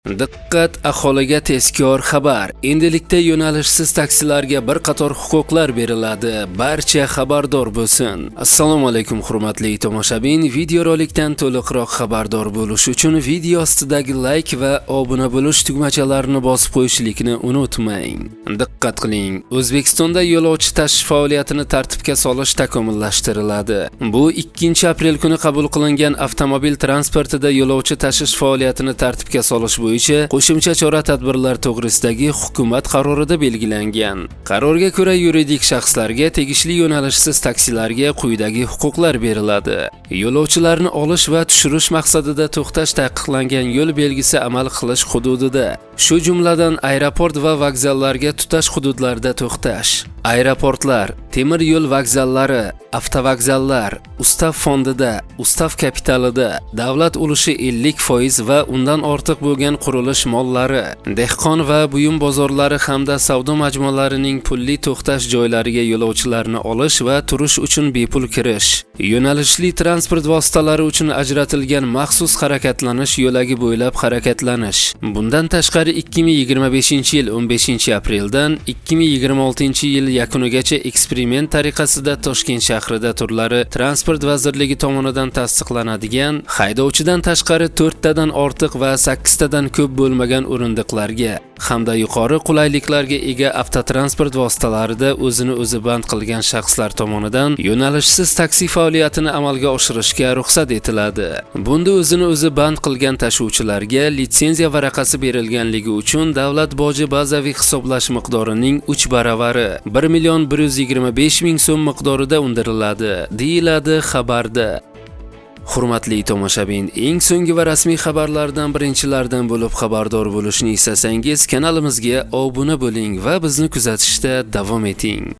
Diqqat, aholiga tezkor xabar. Endilikda yo'nalishsiz taksilarga bir qator huquqlar beriladi. Barcha xabardor bo'lsin. Assalomu alaykum hurmatli tomoshabin. Videorolikdan to'liqroq xabardor bo'lish uchun video ostidagi like va obuna bo'lish tugmachalarini bosib qo'yishlikni unutmang. Diqqat qiling. O'zbekistonda yo'lovchi tashish faoliyatini tartibga solish takomillashtiriladi. Bu 2-aprel kuni qabul qilingan avtomobil transportida yo'lovchi tashish faoliyatini tartibga solish bo'yicha qo'shimcha chora-tadbirlar to'g'risidagi hukumat qarorida belgilangan. Qarorga ko'ra yuridik shaxslarga tegishli yo'nalishsiz taksilarga quyidagi huquqlar beriladi. Yo'lovchilarni olish va tushirish maqsadida to'xtash taqiqlangan yo'l belgisi amal qilish hududida, shu jumladan aeroport va vokzallarga tutash hududlarda to'xtash. Aeroportlar, temir yo'l vokzallari, avtovokzallar, ustav fondida, ustav kapitalida, davlat ulushi 50% va undan ortiq bo'lgan qurilish mollari, dehqon va buyum bozorlari hamda savdo majmualarining pulli to'xtash joylariga yo'lovchilarni olish va turish uchun bepul kirish. Yo'nalishli transport vositalari uchun ajratilgan maxsus harakatlanish yo'lagi bo'ylab harakatlanish. Bundan tashqari 2025-yil 15-apreldan 2026-yil yakunigacha eksperiment tariqasida Toshkent shahrida turlari Transport vazirligi tomonidan tasdiqlanadigan haydovchidan tashqari 4 tadan ortiq va 8 tadan ko'p bo'lmagan o'rindiqlarga hamda yuqori qulayliklarga ega avtotransport vositalarida o'zini o'zi band qilgan shaxslar tomonidan yo'nalishsiz taksi faoliyatini amalga oshirishga ruxsat etiladi. Bunda o'zini o'zi band qilgan tashuvchilarga litsenziya varaqasi berilganligi uchun davlat boji bazaviy hisoblash miqdorining 3 baravari 1.125.000 so'm miqdorida undiriladi, deyiladi xabarda. Hurmatli tomoshabin, eng so'nggi va rasmiy xabarlardan birinchilardan bo'lib xabardor bo'lishni istasangiz, kanalimizga obuna bo'ling va bizni kuzatishda davom eting.